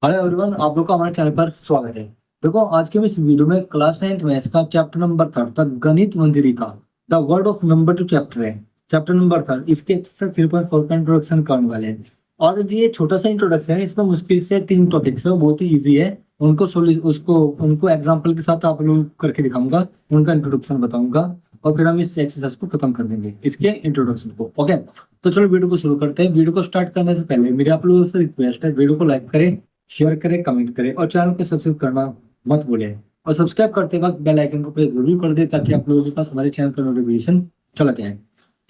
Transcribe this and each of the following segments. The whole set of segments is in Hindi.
हेलो एवरीवन, आप लोग का हमारे चैनल पर स्वागत है। देखो, आज के इस वीडियो में क्लास 9th मैथ्स का चैप्टर नंबर 3 तक गणित मंजरी का the word of number two chapter है। चैप्टर नंबर 3 इसके एक्सरसाइज 3.4 का इंट्रोडक्शन करने वाले हैं। और ये छोटा सा इंट्रोडक्शन है, इसमें मुश्किल से 3 टॉपिक्स है, वो बहुत ही इजी है। उनको एग्जाम्पल के साथ आप लोग करके दिखाऊंगा, उनका इंट्रोडक्शन बताऊंगा और फिर हम इस एक्सरसाइज को खत्म कर देंगे, इसके इंट्रोडक्शन को। ओके, तो चलो वीडियो को शुरू करते हैं। वीडियो को स्टार्ट करने से पहले मेरी आप लोगों से रिक्वेस्ट है, वीडियो को लाइक करें, शेयर करें, कमेंट करें और चैनल को सब्सक्राइब करना मत भूलें। और सब्सक्राइब करते वक्त बेल आइकन को प्रेस जरूर कर दे ताकि आप लोगों के पास हमारे चैनल का नोटिफिकेशन चला जाए।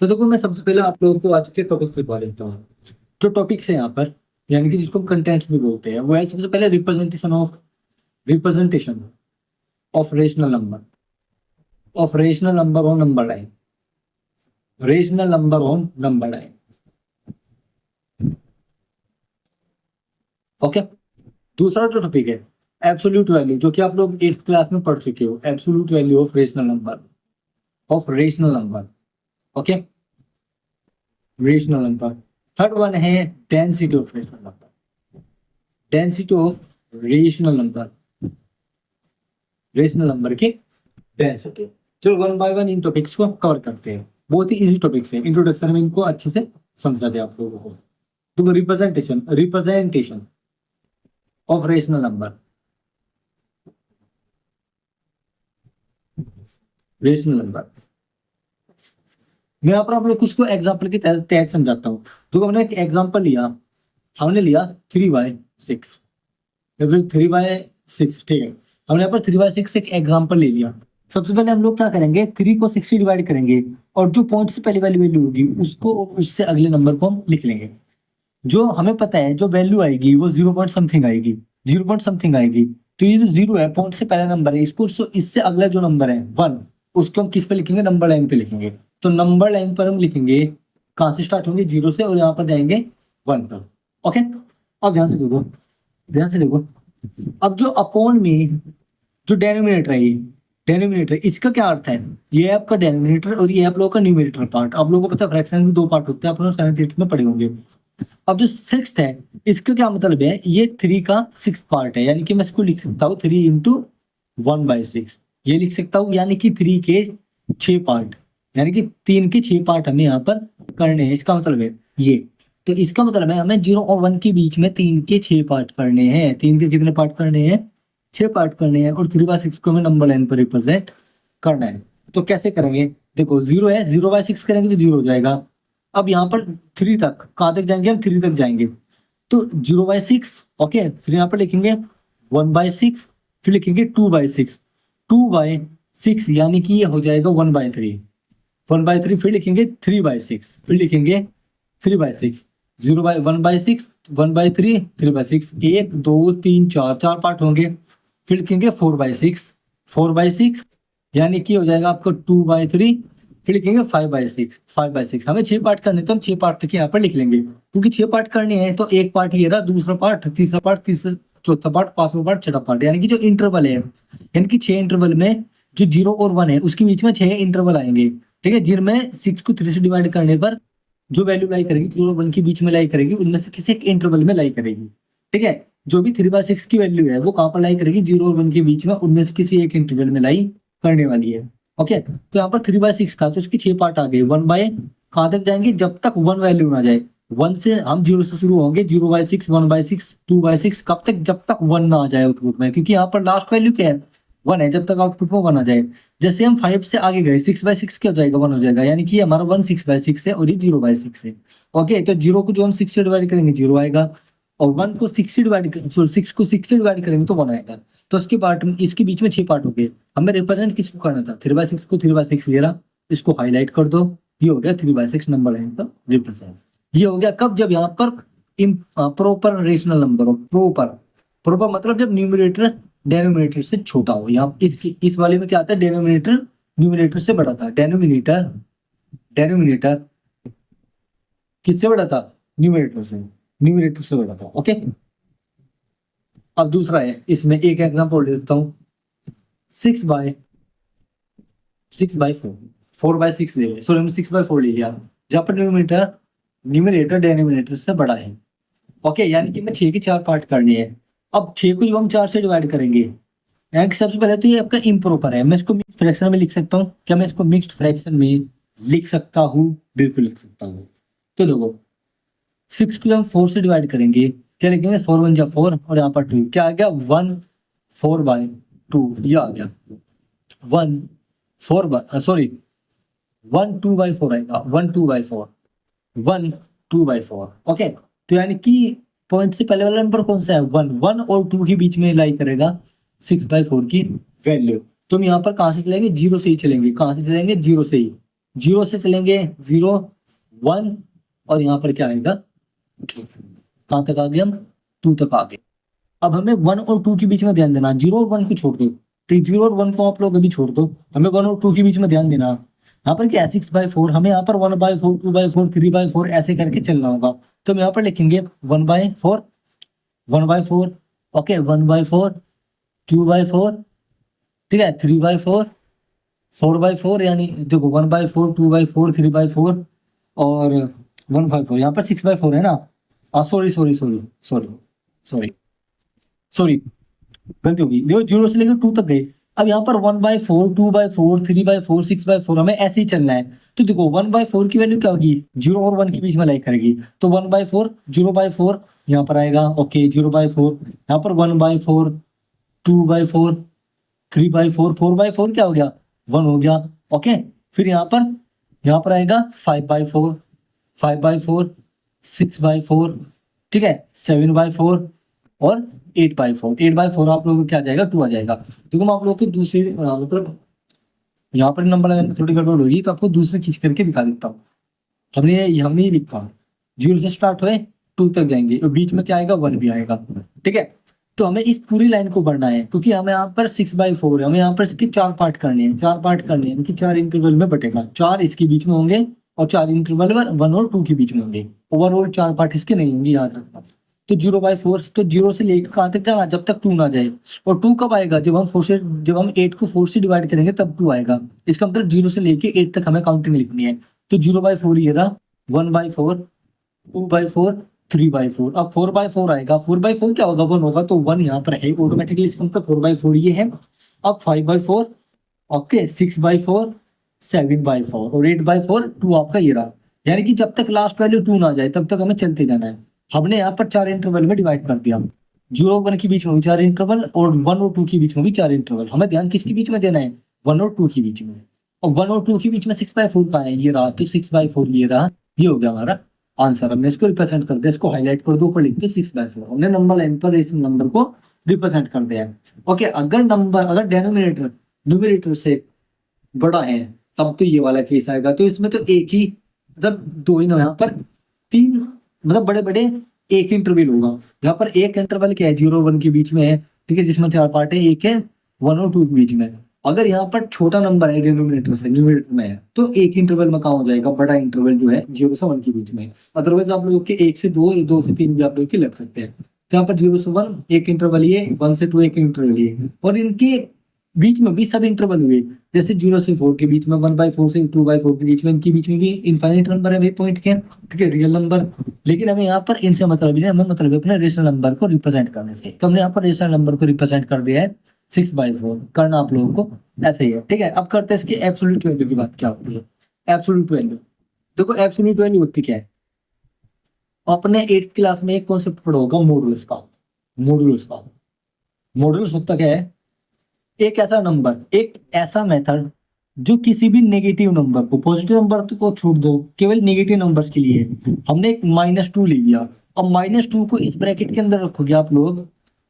तो देखो, मैं सबसे पहले आप लोगों को आज के टॉपिक्स दिखा देता हूँ। जो टॉपिक्स है यहाँ पर, यानी कि जिसको कंटेंट्स भी बोलते हैं, वो है सबसे पहले representation of rational number on number line. Rational number on number line. Okay, दूसरा जो टॉपिक है एब्सोल्यूट वैल्यू, जो कि आप लोग 8th क्लास में पढ़ चुके हो। Absolute value of rational number. Okay, rational number. Third one है density of rational number. Density of rational number, rational number की डेंसिटी। चलो वन बाय वन इन टॉपिक्स को कवर करते हैं। बहुत ही इजी टॉपिक्स है, इंट्रोडक्शन में इनको अच्छे से समझा दे आप लोगों को। तो representation of rational number, rational number. मैं यहाँ पर आप लोग उसको एग्जाम्पल के तहत समझाता हूँ। तो हमने एक एग्जाम्पल लिया, हमने लिया 3/6 या फिर 3/6। ठीक है, हमने यहाँ पर 3/6 एक एग्जाम्पल ले लिया। सबसे पहले हम लोग क्या करेंगे, 3 को 6 से डिवाइड करेंगे और जो पॉइंट से पहले वाली वैल्यू होगी उसको और उससे अगले नंबर को हम लिख लेंगे। जो हमें पता है जो वैल्यू आएगी वो 0 पॉइंट समथिंग आएगी, 0 पॉइंट समथिंग आएगी। तो ये जो 0 है, पॉइंट से पहला नंबर है, इससे अगला जो नंबर है 1, उसको हम किस पे लिखेंगे, नंबर लाइन पे लिखेंगे। तो नंबर लाइन पर हम लिखेंगे, कहाँ से स्टार्ट होंगे, 0 से, और यहाँ पर जाएंगे 1 पर। ओके, अब ध्यान से देखो, ध्यान से देखो। अब जो अपॉन में जो डेनोमिनेटर है, डेनोमिनेटर, इसका क्या अर्थ है, ये है आपका डेनोमिनेटर और ये है आप लोगों का न्यूमरेटर पार्ट। आप लोगों को पता है फ्रैक्शन में 2 पार्ट होते हैं, आप लोग 7th 8th में पढ़े होंगे। अब जो 6th है, इसका क्या मतलब है, ये 3 का 6th पार्ट है, यानी कि मैं इसको लिख सकता हूँ 3 इंटू 1/6, ये लिख सकता हूँ। यानी कि 3 के 6 पार्ट, यानी कि 3 के 6 पार्ट हमें यहाँ पर करने हैं, इसका मतलब है ये। तो इसका मतलब है हमें 0 और 1 के बीच में 3 के 6 पार्ट करने हैं। 3 के कितने पार्ट करने हैं, 6 पार्ट करने हैं। और 3/6 को हमें नंबर लाइन पर रिप्रेजेंट करना है। तो कैसे करेंगे, देखो 0 है, 0/6 करेंगे तो 0 हो जाएगा। अब यहाँ पर 3 तक, कहाँ तक जाएंगे हम, 3 तक जाएंगे। तो 0/6, ओके, फिर यहाँ पर लिखेंगे 1/6, फिर लिखेंगे 2/6, 2/6 यानी कि ये हो जाएगा 1/3, 1/3, फिर लिखेंगे 3/6, फिर लिखेंगे 3/6, 1/6, 1/3, 3/6, 1 2 3 4, 4 पार्ट होंगे। फिर लिखेंगे 4/6, 4/6 यानी कि हो जाएगा आपको 2/3, फिर लिखेंगे 5/6, 5/6। हमें 6 पार्ट करने, तो हम 6 पार्ट तक यहाँ पर लिख लेंगे, क्योंकि 6 पार्ट करने हैं। तो एक पार्ट ये रहा, दूसरा पार्ट, तीसरा पार्ट, तीसरा, चौथा पार्ट, पांचवा पार्ट, छठा पार्ट, यानी कि जो इंटरवल है, यानी कि 6 इंटरवल में जो 0 और 1 है उसके बीच में 6 इंटरवल आएंगे। ठीक है, जिनमें 6 को 3 से डिवाइड करने पर जो वैल्यू लाई करेगी, 0 और 1 के बीच में लाई करेगी, उनमें से किसी एक इंटरवल में लाई करेगी। ठीक है, जो भी 3/6 की वैल्यू है वो कहाँ पर लाई करेगी, 0 और 1 के बीच में, उनमें से किसी एक इंटरवल में लाई करने वाली है। ओके, तो यहाँ पर 3/6 था तो इसके 6 पार्ट आ गए। 1 बाय कहाँ तक जाएंगे, जब तक 1 वैल्यू ना जाए। 1 से हम 0 से शुरू होंगे, 0/6, 1/6, 2/6, कब तक, जब तक 1 ना आ जाए आउटपुट में, क्योंकि यहाँ पर लास्ट वैल्यू क्या है, 1 है, जब तक आउटपुट में 1 आ जाए। जैसे हम 5 से आगे गए, 6/6 क्या हो जाएगा, 1 हो जाएगा, यानी कि हमारा 1 6/6 है और ये 0/6 है। ओके, तो 0 को जो हम 6 से डिवाइड करेंगे 0 आएगा, और 1 को 6 से डिवाइड, 6 को 6 से डिवाइड करेंगे तो 1 आएगा। तो इसके पार्ट में, इसके बीच में 6 पार्ट हो गए। हमें रिप्रेजेंट किसको करना था, 3/6 को। 3/6 ले रहा, इसको हाईलाइट कर दो, ये हो गया 3/6 नंबर लाइन पर रिप्रेजेंट। ये हो गया कब, जब यहाँ पर प्रॉपर रेशनल नंबर हो। प्रॉपर, प्रॉपर मतलब जब न्यूमरेटर डेनोमिनेटर से छोटा हो। यहाँ इसकी इस वाले में क्या आता है, डेनोमिनेटर न्यूमरेटर से बड़ा था। डेनोमिनेटर, डेनोमिनेटर किससे बड़ा था, न्यूमरेटर से, न्यूमरेटर से बड़ा था। ओके, अब दूसरा है, इसमें एक एग्जांपल ले लेता हूँ। 6/4, 4/6 ले लिया, सॉरी, 6/4 ले लिया, जहाँ पर न्यूमरेटर डेनोमिनेटर से बड़ा है। ओके, यानी कि मैं 6 के 4 पार्ट करने हैं। अब 6 को जब हम 4 से डिवाइड करेंगे, यानी कि सबसे पहले तो ये आपका इम्प्रॉपर है, मैं इसको मिक्स्ड फ्रैक्शन में लिख सकता हूँ क्या? मैं इसको मिक्स्ड फ्रैक्शन में लिख सकता हूँ, बिल्कुल लिख सकता हूँ। तो देखो 6 को हम 4 से डिवाइड करेंगे, क्या लिखेंगे? 4 1 जा 4 और यहाँ पर 2, क्या आ गया? 1 4/2, ये आ गया 1 सॉरी 1 2/4 आएगा, 1 2/4, 1 2/4। ओके, तो यानी कि पॉइंट से पहले वाला नंबर कौन सा है? 1 1 और 2 के बीच में लाई करेगा 6/4 की वैल्यू। तो हम यहाँ पर कहाँ से चलेंगे? 0 से ही चलेंगे। कहाँ से चलेंगे? 0 से ही। 0 से चलेंगे 0 1 और यहाँ पर क्या आएगा? कहाँ तक आ गए हम? 2 तक आ गए। अब हमें 1 और 2 के बीच में ध्यान देना, 0 और 1 को छोड़ दो, ठीक, 0 और 1 को आप लोग अभी छोड़ दो, हमें 1 और 2 के बीच में ध्यान देना। यहाँ पर क्या है? 6/4, हमें यहाँ पर 1/4 2/4 3/4 ऐसे करके चलना होगा। तो हम यहाँ पर लिखेंगे 1/4 1/4, ओके 1/4 2/4, ठीक है 3/4 4/4, यानी देखो 1/4 2/4 3/4 और 1/4, यहाँ पर 6/4 है ना? Sorry sorry sorry sorry sorry sorry, गलती होगी। देखो 0 से लेकर 2 तक गए। अब यहाँ पर 1/4 2/4 3/4 6/4 हमें ऐसे ही चलना है। तो देखो 1/4 की वैल्यू क्या होगी? 0 और 1 के बीच में लाई करेगी, तो 1/4 0/4 यहाँ पर आएगा, ओके 0/4, यहाँ पर 1/4 2/4 3/4 4/4 क्या हो गया? 1 हो गया, ओके। फिर यहाँ पर आएगा 5/4 5/4 6/4, ठीक है 7/4 और 8/4 8/4 आप लोगों को क्या आ जाएगा? 2 आ जाएगा। देखो मैं आप लोगों को दूसरी मतलब यहाँ पर नंबर लगाने में थोड़ी गड़बड़ होगी, तो आपको दूसरे खींच करके दिखा देता हूँ। हमने ये लिखा 0 से स्टार्ट हुए 2 तक जाएंगे और बीच में क्या आएगा? 1 भी आएगा, ठीक है। तो हमें इस पूरी लाइन को बढ़ना है, क्योंकि हमें यहाँ पर 6/4 है, हमें यहाँ पर इसके 4 पार्ट करने हैं, 4 पार्ट करने हैं, इनकी 4 इंटरवल में बटेगा, 4 इसके बीच में होंगे और 4 इंटरवल 1 और 2 के बीच में होंगे, ओवरऑल 4 पार्ट इसके नहीं होंगे, याद रखना। तो 0/4, तो 0 से लेकर कहाँ तक जाना? जब तक 2 ना जाए। और 2 कब आएगा? जब हम 8 को 4 से डिवाइड करेंगे तब 2 आएगा। इसका मतलब 0 से लेके 8 तक हमें काउंटिंग लिखनी है। तो 0/4 ये रहा, 1/4 2/4 3/4। अब 4/4 आएगा, 4/4 क्या होगा? 1 होगा, तो 1 यहाँ पर है ऑटोमेटिकली, इसका मतलब 4/4 ये है। अब 5/4, ओके 6/4 7/4 और 8/4 2 आपका ये रहा। यानी कि जब तक लास्ट वैल्यू 2 ना जाए तब तक हमें चलते जाना है। हमने यहाँ पर 4 इंटरवल में डिवाइड कर दिया, 0 और 1 के बीच में भी 4 इंटरवल और 1 और 2 के बीच में भी 4 इंटरवल। हमें ध्यान किसके बीच में देना है? 1 और 2 के बीच में। और 1 और 2 के बीच में 6/4 का है, ये रहा, तो 6/4 ये रहा, ये हो गया हमारा आंसर। हमने इसको रिप्रेजेंट कर दिया, इसको हाईलाइट कर दो, ऊपर लिख दो 6/4। हमने नंबर लाइन पर इस नंबर को रिप्रेजेंट कर दिया है, ओके। अगर डेनोमिनेटर न्यूमरेटर से बड़ा है तब तो ये वाला केस आएगा। तो इसमें तो एक ही मतलब 2 ही ना, यहाँ पर 3 मतलब बड़े बड़े एक इंटरवल होगा। यहाँ पर एक इंटरवल क्या है? 0 और 1 के बीच में है, ठीक है, जिसमें 4 पार्ट है, एक है 1 और 2 के बीच में। अगर यहाँ पर छोटा नंबर है डिनोमिनेटर से, न्यूमरेटर में है, तो एक इंटरवल में कहाँ हो जाएगा? बड़ा इंटरवल जो है 0 से 1 के बीच में। अदरवाइज आप लोग के 1 से 2 2 से 3 भी आप लोग के लग सकते हैं। तो यहाँ पर 0 से 1 एक इंटरवल ये, 1 से 2 एक इंटरवल ये, और इनके बीच में भी सब इंटरवल हुए, जैसे 0 से 4 के बीच में, 1/4 से 2/4 के बीच में, इनके बीच में भी इनफाइनाइट नंबर है, पॉइंट के, ठीक है, रियल नंबर। लेकिन हमें यहाँ पर इनसे मतलब नहीं है, हमें मतलब है अपने रेशनल नंबर को रिप्रेजेंट करने से। तो हमने यहाँ पर रेशनल नंबर को रिप्रेजेंट कर दिया है 6/4, करना आप लोगों को ऐसे ही है, ठीक है। अब करते हैं इसकी एब्सोल्यूट वैल्यू की बात। क्या होती है एब्सोल्यूट वैल्यू? देखो एब्सोल्यूट वैल्यू होती क्या है? आपने 8th क्लास में एक कॉन्सेप्ट पढ़ा होगा, मॉडुलस का। मॉडुलस होता क्या है? एक ऐसा मेथड जो किसी भी नेगेटिव नंबर को, पॉजिटिव नंबर को छोड़ दो, केवल नेगेटिव नंबर्स के लिए है। हमने एक -2 ले लिया, अब -2 को इस ब्रैकेट के अंदर रखोगे आप लोग,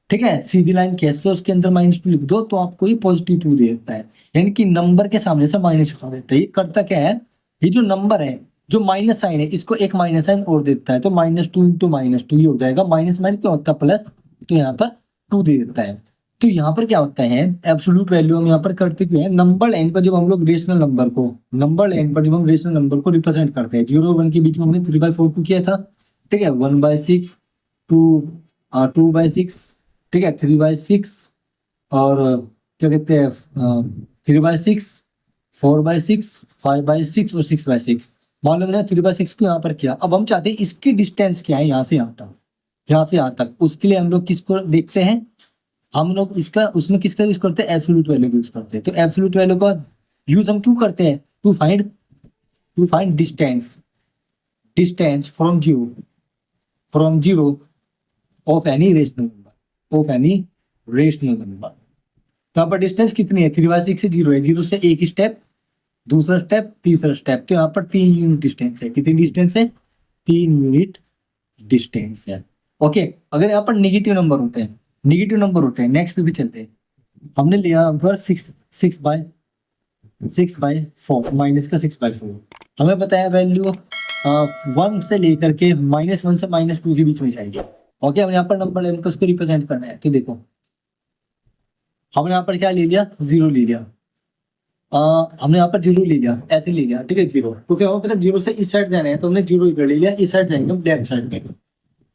ठीक है, सीधी लाइन खींच दो, उसके अंदर -2 लिख दो, तो आपको ये +2 दे देता है, यानी कि नंबर के सामने से माइनस हटा देता है। ये करता क्या है? ये जो नंबर है, जो माइनस साइन है, इसको एक माइनस साइन और देता है, तो -2 इंटू -2 ये हो जाएगा। माइनस माइनस क्या होता है? प्लस, तो यहाँ पर 2 दे देता है। तो यहाँ पर क्या होता है? एब्सोल्यूट वैल्यू हम यहाँ पर करते क्या है? नंबर लाइन पर जब हम लोग रेशनल नंबर को रिप्रेजेंट करते हैं, 0 और 1 के बीच में हमने 3/4 किया था, ठीक है, 1/6 2/6, ठीक है, 3/6 और क्या कहते हैं 3/6 4/6 5/6 और 6/6। मान लो मैंने 3/6 को यहाँ पर किया। अब हम चाहते हैं इसकी डिस्टेंस क्या है यहाँ से यहाँ तक, यहाँ से यहाँ तक, उसके लिए हम लोग किसको देखते हैं, हम लोग उसमें किसका यूज करते हैं, एब्सोल्यूट वैल्यू यूज करते हैं। तो एब्सोल्यूट वैल्यू का यूज हम क्यों करते हैं, to find distance from zero of any rational number. तो यहाँ पर डिस्टेंस कितनी है, 3/6 से 0 है, 0 से एक स्टेप, दूसरा स्टेप, तीसरा स्टेप, तो यहाँ पर 3 यूनिट डिस्टेंस है। कितनी डिस्टेंस है, 3 यूनिट डिस्टेंस है। ओके, अगर यहाँ पर नेगेटिव नंबर होते हैं, नेक्स्ट पे भी चलते हैं। हमने लिया यहाँ पर 6/4 माइनस का 6/4, हमें बताया वैल्यू 1 से लेकर के -1 से -2 के बीच में जाएगी। ओके, हमने यहाँ पर नंबर लेकर उसको रिप्रेजेंट करना है। तो देखो हमने यहाँ पर क्या ले लिया, 0 ले लिया, हमने यहाँ पर 0 ले लिया, ऐसे ले लिया, ठीक है 0, क्योंकि हमें पता 0 से इस साइड जाना है, तो हमने 0 इधर ले लिया, इस साइड जाएंगे हम लेफ्ट साइड में।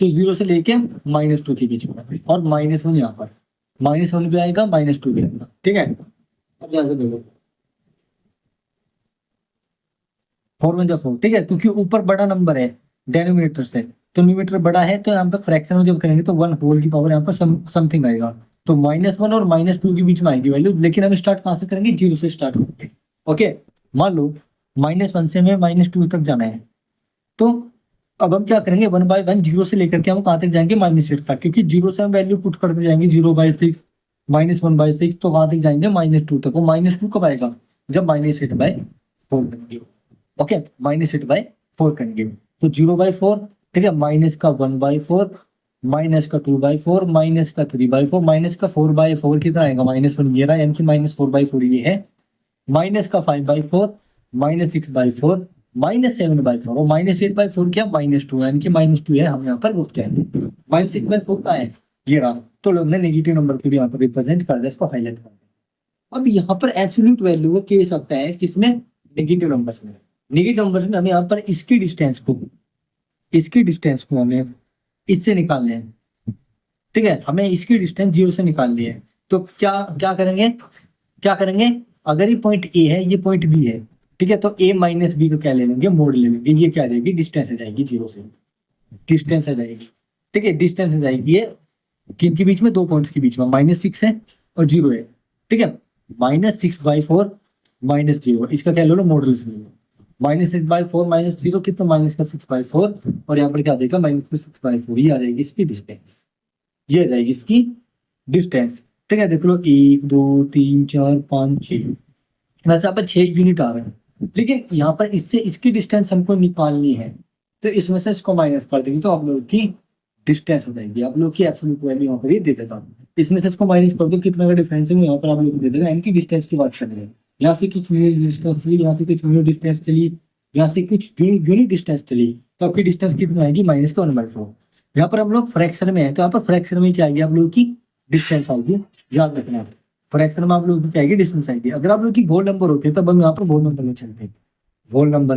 तो 0 से लेके -2 के बीच में, और -1 यहाँ पर, -1 भी आएगा, -2 भी आएगा, ठीक है। अब ध्यान से देखो 4 1 4, ठीक है, क्योंकि ऊपर बड़ा नंबर है डेनोमिनेटर से, तो न्यूमरेटर बड़ा है, तो यहाँ पर फ्रैक्शन में जब करेंगे तो 1 होल की पावर यहाँ पर समथिंग आएगा, तो -1 और -2 के बीच में आएगी वैल्यू। लेकिन हम स्टार्ट कहाँ से करेंगे, 0 से स्टार्ट करेंगे। ओके, मान लो -1 से हमें -2 तक जाना है, तो अब हम क्या करेंगे, 1/1 0 से लेकर के हम कहाँ तक जाएंगे, -8 तक, क्योंकि 0 से हम वैल्यू पुट करते जाएंगे, 0/6 -1/6, तो कहाँ तक जाएंगे, -2 तक। वो -2 कब आएगा, जब -8/4 करेंगे। ओके, -8/4 करेंगे, तो 0/4, ठीक है, माइनस का 1/4, माइनस का 2/4, माइनस का 3/4, माइनस का 4/4 कितना आएगा, -1 ये रहा, यानी कि -4/4 ये है, माइनस का 5/4, -6/4, -7/4, और -8/4 क्या, -2, यानी कि -2 है, हम यहाँ पर रुक जाएंगे। -6/4 का है ये रहा, तो हमने नेगेटिव नंबर को भी यहाँ पर रिप्रेजेंट कर दिया, इसको हाईलाइट कर दिया। अब यहाँ पर एब्सोल्यूट वैल्यू को कह सकता है किसमें, नेगेटिव नंबर्स में। नेगेटिव नंबर्स में हमें यहाँ पर इसकी डिस्टेंस को हमें इससे निकालने हैं, ठीक है, हमें इसकी डिस्टेंस 0 से निकालनी है। तो क्या करेंगे, अगर ये पॉइंट ए है, ये पॉइंट बी है, ठीक है, तो a - b को क्या ले लेंगे, मोड ले लेंगे, ये क्या आ जाएगी, डिस्टेंस आ जाएगी, 0 से डिस्टेंस आ जाएगी, ठीक है, डिस्टेंस आ जाएगी ये किनके बीच में, 2 पॉइंट्स के बीच में, -6 है और 0 है, ठीक है, -6/4 -0, इसका क्या ले लो, मॉडल से ले लो, -6/4 -0 कितना, -6/4, और यहाँ पर क्या देगा, -6/4, ये आ जाएगी इसकी डिस्टेंस, ये आ जाएगी इसकी डिस्टेंस, ठीक है। देख लो 1 2 3 4 5 6, वैसे यहाँ पर 6 यूनिट आ रहे हैं, लेकिन यहाँ पर इससे इसकी डिस्टेंस हमको निकालनी है, तो इसमें से इसको माइनस कर देंगे, तो आप लोग की डिस्टेंस हो जाएगी, आप लोग की एब्सोल्यूट वैल्यू यहाँ पर ये दे देगा। इसमें से इसको माइनस कर दो, कितना का डिफरेंस है, यहाँ पर आप लोग दे देगा, इनकी डिस्टेंस की बात कर रहे हैं, यहाँ से कुछ यूनिट डिस्टेंस चली, यहाँ से कुछ यूनिट डिस्टेंस चली, यहाँ से कुछ यूनिट डिस्टेंस चली, तो आपकी डिस्टेंस कितनी आएगी, -1/4। यहाँ पर हम लोग फ्रैक्शन में है, तो यहाँ पर फ्रैक्शन में क्या आएगी, आप लोगों की डिस्टेंस आएगी, याद रखना, फ्रैक्शन में आप लोगों की क्या आएगी, डिस्टेंस आएगी। अगर आप लोग की होल नंबर होते तब हम यहाँ पर होल नंबर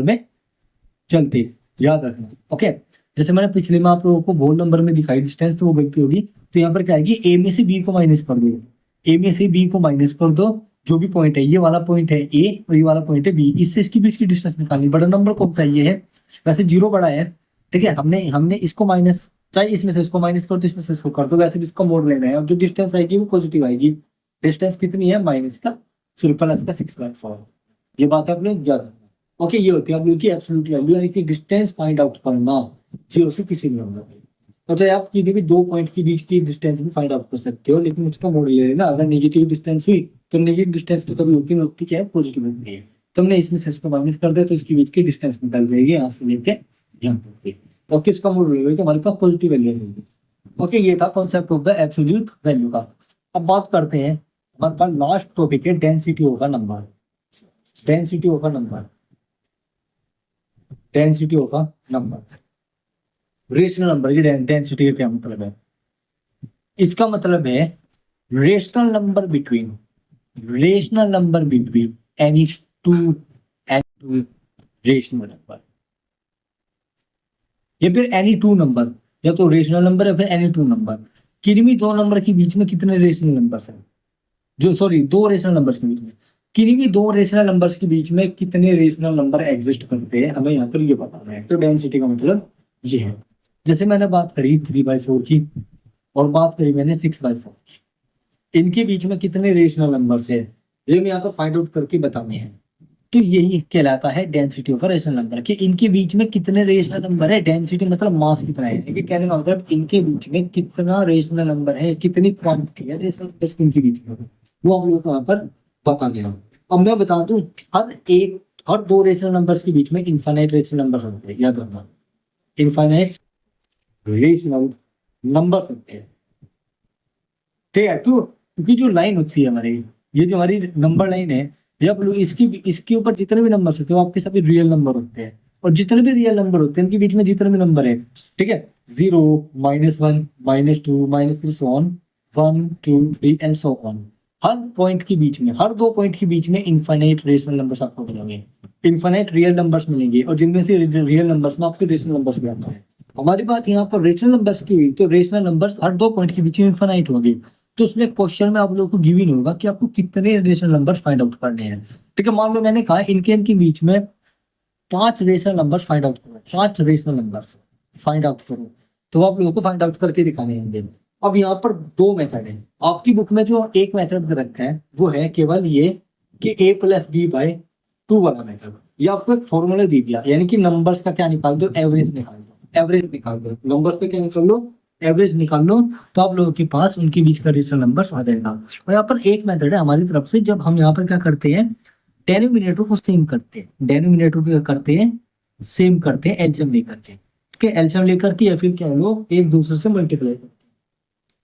में चलते, याद रखना। ओके, जैसे मैंने पिछले में आप लोगों को होल नंबर में दिखाई डिस्टेंस, तो वो गलती होगी, तो यहाँ पर क्या आएगी, ए में से बी को माइनस कर दो, जो भी पॉइंट है, ये वाला पॉइंट है ए और ये वाला पॉइंट है बी, इससे इसकी बीच की डिस्टेंस निकालनी, बड़ा नंबर कौन सा ये है, वैसे 0 बड़ा है, ठीक है, हमने इसको माइनस, चाहे इसमें से इसको माइनस कर दो, इसमें से इसको कर दो, वैसे भी इसका मोड लेना है, और जो डिस्टेंस आएगी वो पॉजिटिव आएगी। डिस्टेंस कितनी है, प्लस का 6/4, ये बात आप लोग याद रखना। ओके, ये होती है आप लोग की एब्सोल्यूट वैल्यू, यानी कि डिस्टेंस फाइंड आउट करना 0 से किसी भी नंबर पे। तो चाहे आप किसी भी 2 पॉइंट के बीच की डिस्टेंस भी फाइंड आउट कर सकते हो, लेकिन उसका मोड ले लेना, अगर नेगेटिव डिस्टेंस हुई तो नेगेटिव डिस्टेंस तो कभी होती क्या है, पॉजिटिव होती है, तो हमने इसमें से इसको माइनस कर दिया, तो इसके बीच की डिस्टेंस निकल जाएगी यहाँ से लेके यहाँ तक, और किसका मोड लेगा, तो हमारे पास पॉजिटिव वैल्यू होगी। ओके, ये था concept of the absolute value का। अब बात करते हैं, हमारे पास लास्ट टॉपिक है density of a number. Density of a number, rational number की डेंसिटी का क्या मतलब है, इसका मतलब है rational number between any two rational number, या फिर एनी टू नंबर, या तो रेशनल नंबर या फिर एनी टू नंबर, किन्हीं भी 2 नंबर के बीच में कितने रेशनल नंबर्स हैं, 2 रेशनल नंबर्स के बीच में, किन्हीं भी 2 रेशनल नंबर्स के बीच में कितने रेशनल नंबर एग्जिस्ट करते हैं, हमें यहाँ पर ये बताना है। तो डेंसिटी का मतलब ये है। जैसे मैंने बात करी 3/4 की और बात करी मैंने 6/4 की, इनके बीच में कितने रेशनल नंबर्स है ये मैं यहाँ पर फाइंड आउट करके बताने हैं। तो यही कहलाता है डेंसिटी ऑफ रेशनल नंबर, कि इनके बीच में कितने रेशनल नंबर है। डेंसिटी मतलब मास कितना है, कि कहने का मतलब इनके बीच में कितना रेशनल नंबर है, कितनी क्वांटिटी है रेशनल नंबर्स के इनके बीच में, वो हम लोग यहाँ पर बता देना। अब मैं बता दूं, हर दो रेशनल नंबर्स के बीच में इनफाइनाइट रेशनल नंबर्स होते हैं, याद रखना इनफाइनाइट रेशनल नंबर्स होते हैं। ठीक है, क्यों? क्योंकि जो लाइन होती है हमारी, ये जो हमारी नंबर लाइन है, ये आप लोग इसके ऊपर जितने भी नंबर होते हैं वो आपके सभी रियल नंबर होते हैं, और जितने भी रियल नंबर होते हैं इनके बीच में जितने भी नंबर है, ठीक है, 0, -1, -2, -3, so on, 1, 2, 3 and so on. Her point के बीच में, हर दो पॉइंट के बीच में इनफाइनाइट रेशनल नंबर्स आपको मिलेंगे, इनफाइनाइट रियल नंबर्स मिलेंगे, और जिनमें से रियल नंबर्स में आपके रेशनल नंबर्स भी आते हैं। हमारी बात यहाँ पर रेशनल नंबर्स की हुई, तो रेशनल नंबर्स हर दो पॉइंट के बीच में इनफाइनाइट होंगे। तो उसमें क्वेश्चन में आप लोगों को गिवन होगा कि आपको कितने रेशनल नंबर्स फाइंड आउट करने हैं। ठीक है, मान लो मैंने कहा इनके बीच में 5 रेशनल नंबर्स फाइंड आउट करो, 5 रेशनल नंबर्स फाइंड आउट करो, तो आप लोगों को फाइंड आउट करके दिखाने होंगे। अब यहाँ पर दो मेथड है, आपकी बुक में जो एक मेथड रखा है वो है केवल ये कि a+b/2 वाला मेथड। ये आपको एक फॉर्मूला दे दिया, यानी कि नंबर्स का क्या निकाल दो, एवरेज निकाल दो, एवरेज निकाल दो, नंबर्स का क्या निकाल लो, एवरेज निकाल लो, तो आप लोगों के पास उनके बीच का रेशनल नंबर्स आ जाएगा। और यहाँ पर एक मेथड है हमारी तरफ से, जब हम यहाँ पर क्या करते हैं, डेनोमिनेटर को सेम करते हैं, डेनोमिनेटर को क्या करते हैं, सेम करते हैं एलसीएम लेकर के। ठीक है, एलसीएम लेकर के या फिर क्या लो एक दूसरे से मल्टीप्लाई करते हैं।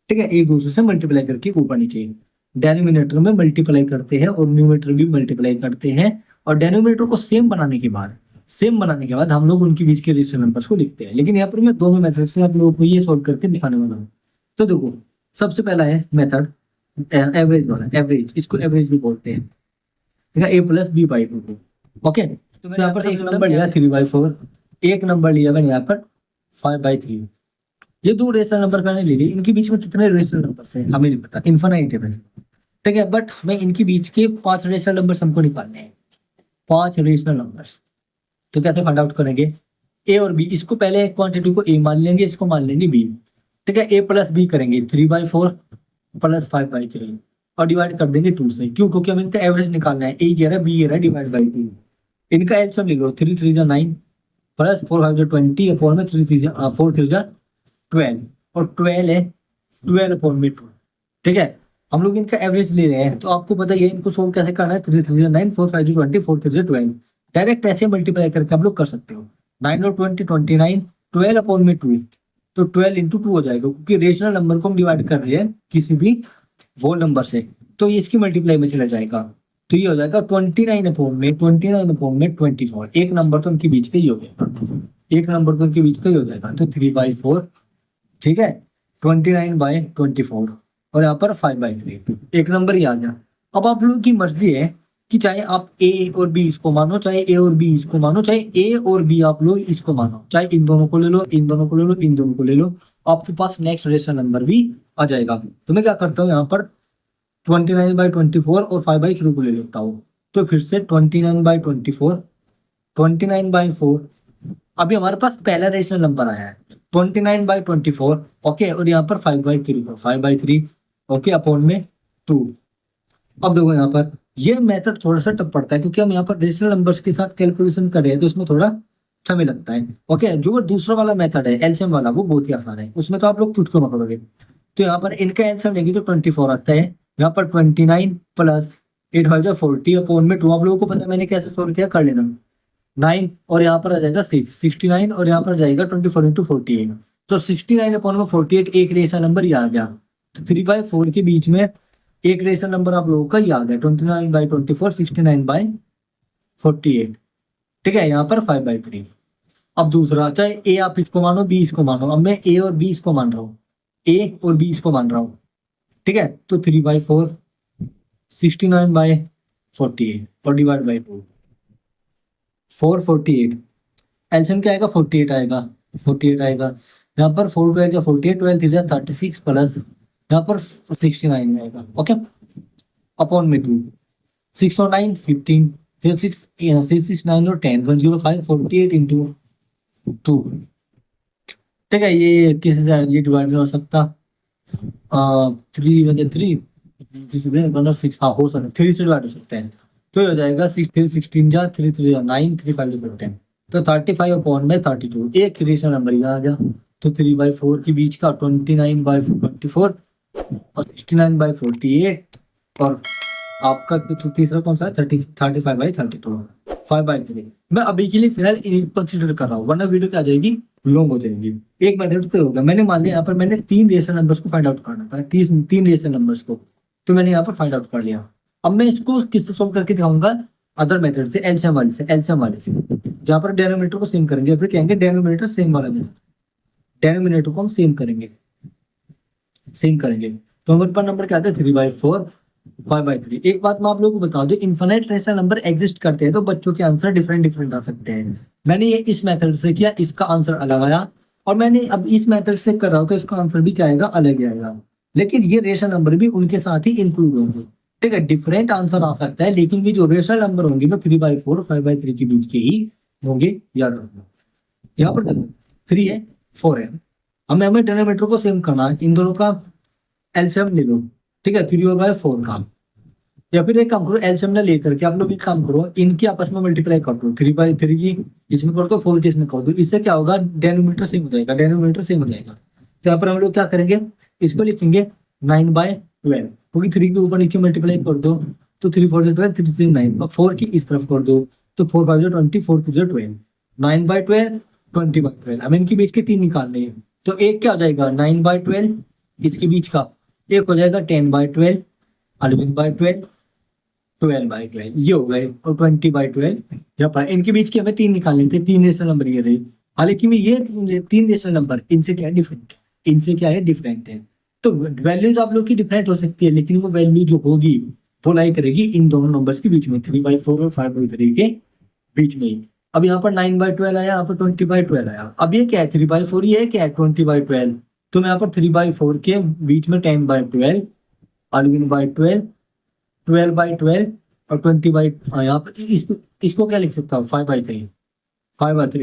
ठीक है, एक दूसरे से मल्टीप्लाई करके ऊपर नीचे डेनोमिनेटर में मल्टीप्लाई करते हैं और न्यूमरेटर भी मल्टीप्लाई करते हैं, और डेनोमिनेटर को सेम बनाने के बाद हम लोग उनके बीच के रेशनल नंबर्स को लिखते हैं। लेकिन यहाँ पर मैं दोनों मेथड से आप लोगों को ये सॉल्व करके दिखाने वाला हूँ। तो देखो, सबसे पहला है मेथड एवरेज वाला, एवरेज, इसको एवरेज भी बोलते हैं, a+b/2। ओके, तो यहाँ पर एक नंबर लिया 3/4, एक नंबर लिया मैंने यहाँ पर 5/3। ये दो रेशनल नंबर मैंने ले लिए, इनके बीच में कितने रेशनल नंबर्स हैं हमें नहीं पता, इनफाइनाइट है वैसे। ठीक है, बट मैं इनके बीच के 5 रेशनल नंबर्स हमको निकालने हैं, 5 रेशनल नंबर्स। तो कैसे फाइंड आउट करेंगे, ए और बी, इसको पहले क्वांटिटी को ए मान लेंगे, इसको मान लेंगे बी। ठीक है, a+b करेंगे 3/4 + 5/3 और डिवाइड कर देंगे 2 से। क्यों? क्योंकि हमें इनका एवरेज निकालना है, ए कह रहा है बी कह रहा है, डिवाइड बाई 2। इनका एलसीएम ले लो, 3 3 जा 9 + 4 5 जा 20 अपॉन में 3 3 जा 4 3 जा 12, और 12 है 12 अपॉन में 2। ठीक है, हम लोग इनका एवरेज ले रहे हैं, तो आपको पता है इनको सोल्व कैसे करना है। 3 3 जा 9 4 5 जा 20 4 3 जा 12, डायरेक्ट ऐसे मल्टीप्लाई करके आप लोग कर सकते हो। 9 और 20 29, 12 अपॉन में 2, तो 12 × 2 हो जाएगा, क्योंकि रेशनल नंबर को हम डिवाइड कर रहे हैं किसी भी वो नंबर से, तो ये इसकी मल्टीप्लाई में चला जाएगा। तो ये हो जाएगा 29 अपॉन में 24। एक नंबर तो उनके बीच का ही हो जाएगा, एक नंबर तो उनके बीच का ही हो जाएगा, तो 3/4। ठीक है, 29/24 और यहाँ पर 5/3, एक नंबर ही आ गया। अब आप लोगों की मर्जी है कि चाहे आप ए और बी इसको मानो, चाहे ए और बी इसको मानो, चाहे ए और बी आप लोग इसको मानो, चाहे इन दोनों को ले लो, इन दोनों को ले लो, इन दोनों को ले लो, आपके पास नेक्स्ट रेशनल नंबर भी आ जाएगा। तो मैं क्या करता हूँ, यहाँ पर 29/24 और 5/3 को ले लेता हूँ। तो फिर से 29/24, 29/4, अभी हमारे पास पहला रेशनल नंबर आया है 29/24। ओके, और यहाँ पर 5/3 ओके अपॉन में 2। अब देखो यहाँ पर ये मेथड थोड़ा सा टफ पड़ता है, क्योंकि हम यहाँ पर रेशनल नंबर्स के साथ कैलकुलेशन कर रहे हैं, तो उसमें थोड़ा समय लगता है। ओके, जो दूसरा वाला मेथड है एलसीएम वाला, वो बहुत ही आसान है, उसमें तो आप लोग चुटकी पकड़ोगे। तो यहाँ पर इनका एलसीएम लेंगे तो 24 आता है, यहाँ पर 29 + 8 5 जा 40 अपॉन में 2। आप लोगों को पता है मैंने कैसे सोल्व किया, कर लेना। 9 और यहाँ पर आ जाएगा 6 69 और यहाँ पर आ जाएगा 24 × 48, तो 69 अपॉन में 48 एक रेशनल नंबर ही आ गया। तो 3/4 के बीच में एक रेशनल नंबर आप लोगों का ही आ गया, 29/24 69/48। ठीक है, यहाँ पर 5/3। अब दूसरा, चाहे ए आप इसको मानो बी इसको मानो, अब मैं ए और बी इसको मान रहा हूँ, ए और बी इसको मान रहा हूँ। ठीक है, तो 3/4 69/48 और डिवाइड बाई 2, 448। एलसीएम क्या आएगा, 48 आएगा, 48 आएगा। यहाँ पर 4 12 या 48, 12 3 जा 36 प्लस यहाँ पर 69 आएगा। ओके, अपॉन में 2, 6 और 9 15, फिर 6 6 9 और 10 105 48 × 2। ठीक है, ये किसी से ये डिवाइड नहीं हो सकता, 3 6, हाँ हो सकता है 3 से डिवाइड हो सकते हैं। तो ये हो जाएगा 6 3 16 जा 3 3 जा 9 3 5 10, तो 35/32 एक रेशनल नंबर ये आ गया। तो 3/4 के बीच का 29/24 और 69/48 और आपका तो तीसरा कौन सा है 35/32 5/3। मैं अभी के लिए फिलहाल इन्हीं कंसिडर कर रहा हूँ, वरना वीडियो क्या आ जाएगी लॉन्ग हो जाएगी। एक मेथड तो होगा, मैंने मान लिया यहाँ पर मैंने 3 रेशनल नंबर्स को फाइंड आउट करना था, 3 रेशनल नंबर्स को, तो मैंने यहाँ पर फाइंड आउट कर लिया। अब मैं इसको किससे सोल्व करके दिखाऊंगा, अदर मेथड से, एलसीएम वाले से, जहाँ पर डेनोमिनेटर को सेम करेंगे, फिर कहेंगे डेनोमिनेटर सेम वाला मेथड, डेनोमिनेटर को हम सेम करेंगे। तो हमारे पास नंबर क्या आता है 3/4 5/3। एक बात मैं आप लोगों को बता दूं, इन्फिनिट रेशनल नंबर एग्जिस्ट करते हैं तो बच्चों के आंसर डिफरेंट आ सकते हैं। मैंने ये इस मेथड से किया, इसका आंसर अलग आया, और मैंने अब इस मेथड से कर रहा हूँ तो इसका आंसर भी क्या आएगा, अलग ही आएगा। लेकिन ये रेशनल नंबर भी उनके साथ ही इंक्लूड होंगे। ठीक है, डिफरेंट आंसर आ सकता है, लेकिन भी जो रेशनल नंबर होंगे वो 3/4 5/3 के बीच के ही होंगे, याद रखना। यहाँ पर देखो 3 है 4 है, हमें डिनोमिनेटर को सेम करना है, इन दोनों का एलसीएम ले लो। ठीक है, 3/4 का, या फिर एक काम करो एलसीएम ना लेकर के आप लोग एक काम करो, इनकी आपस में मल्टीप्लाई कर दो, 3/3 की इसमें कर दो, 4 की इसमें कर दो। इससे क्या होगा, डेनोमिनेटर सेम हो जाएगा, तो यहाँ पर हम लोग क्या करेंगे, इसको लिखेंगे 9/12, क्योंकि 3 के ऊपर नीचे मल्टीप्लाई कर दो तो 3 4 12 3 3 9, और 4 की इस तरफ कर दो तो 4 5 20 4 3 12, 9/12 20/12। हमें इनके बीच के 3 निकालने हैं, तो एक क्या हो जाएगा 9/12, इसके बीच का एक हो जाएगा 10/12, 11/12, 12/12, ये हो गए, और 20/12 यहाँ पर। इनके बीच के हमें 3 निकालने थे, 3 रेशनल नंबर ये रहे। हालांकि में ये 3 रेशनल नंबर इनसे क्या है डिफरेंट है, तो वैल्यूज आप लोग की डिफरेंट हो सकती है, लेकिन वो वैल्यू जो होगी वो लाई करेगी इन दोनों नंबर्स के बीच में, 3/4 और 5/3 के बीच में ही। अब यहाँ पर 9/12 आया, यहाँ पर 20/12 आया। अब ये क्या है 3/4, ये क्या है 20/12, तो मैं यहाँ पर 3/4 के बीच में 10/12, 11/12, 12/12 और 20/, यहाँ पर इसको क्या लिख सकता हूँ 5/3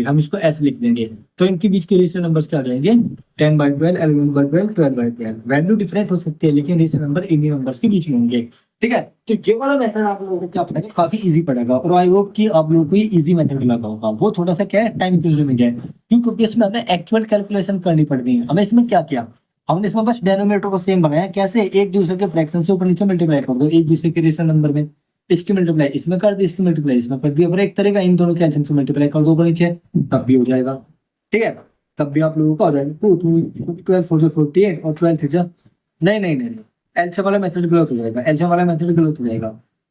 हम इसको ऐसे लिख देंगे। तो इनके बीच के रेशियो नंबर्स क्या आ जाएंगे 10/12, 11/12, 12/12। वैल्यू डिफरेंट हो सकती है, लेकिन रेशियो नंबर इन्हीं नंबर्स के बीच में होंगे। ठीक है, तो ये वाला मेथड आप लोगों को क्या पड़ेगा, काफी इजी पड़ेगा, और आई होप कि आप लोगों को ये इजी मेथड लगा होगा। वो थोड़ा सा क्या है टाइम कंज्यूमिंग है, क्योंकि इसमें हमें एक्चुअल कैलकुलेशन करनी पड़ती है। हमें इसमें क्या किया, हमने इसमें बस डेनोमिनेटर को सेम बनाया, कैसे, एक दूसरे के फ्रैक्शन से ऊपर नीचे मल्टीप्लाई कर दो, एक दूसरे के रेशनल नंबर में, इसकी मल्टीप्लाई इसमें कर दी, इसकी मल्टीप्लाई इसमें कर दी, और एक तरह का इन दोनों के एलसीएम से मल्टीप्लाई कर दो ऊपर नीचे, तब भी हो जाएगा। ठीक है, तब भी आप लोगों को हो जाएगा 12 4 48 और 12 3 नहीं, एलसीएम वाला मेथड गलत हो जाएगा,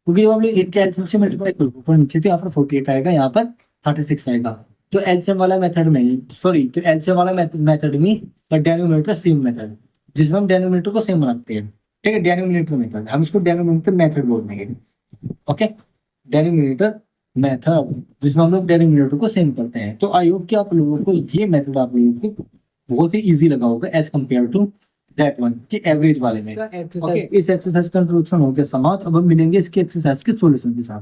क्योंकि जब आप लोग इनके एलसीएम से मल्टीप्लाई करो ऊपर नीचे, तो यहाँ पर 48 आएगा, यहाँ पर 36 आएगा। तो एलसीएम वाला मेथड में, सॉरी, तो एलसीएम वाला मेथड में डेनोमिनेटर सेम मेथड, जिसमें हम डेनोमिनेटर को सेम बनाते हैं। ठीक है, डेनोमिनेटर मेथड, हम इसको डेनोमिनेटर मेथड बोल देंगे। ओके, डेनोमिनेटर मेथड, जिसमें हम लोग डेनोमिनेटर को सेम करते हैं। तो आई होप कि आप लोगों को ये मेथड आप लोगों को बहुत ही इजी लगा होगा as compare to that one कि एवरेज वाले में। इस एक्सरसाइज का इंट्रोडक्शन हो गया समाप्त। अब हम मिलेंगे इसके एक्सरसाइज के सॉल्यूशन के साथ।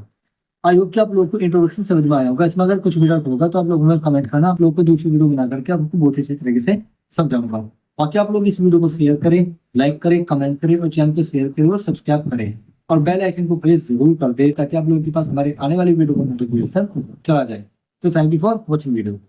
आई होप कि आप लोगों को इंट्रोडक्शन समझ में आया होगा। इसमें अगर कुछ भी डाउट होगा तो आप लोगों में कमेंट करना, आप लोगों को दूसरी वीडियो बना करके आपको बहुत अच्छे तरीके से समझाऊंगा। बाकी आप लोग इस वीडियो को शेयर करें, लाइक करें, कमेंट करें, और चैनल को शेयर करें और सब्सक्राइब करें, और बेल आइकन को प्रेस जरूर कर दे, ताकि आप लोगों के पास हमारे आने वाली वीडियो का नोटिफिकेशन चला जाए। तो thank you for watching video.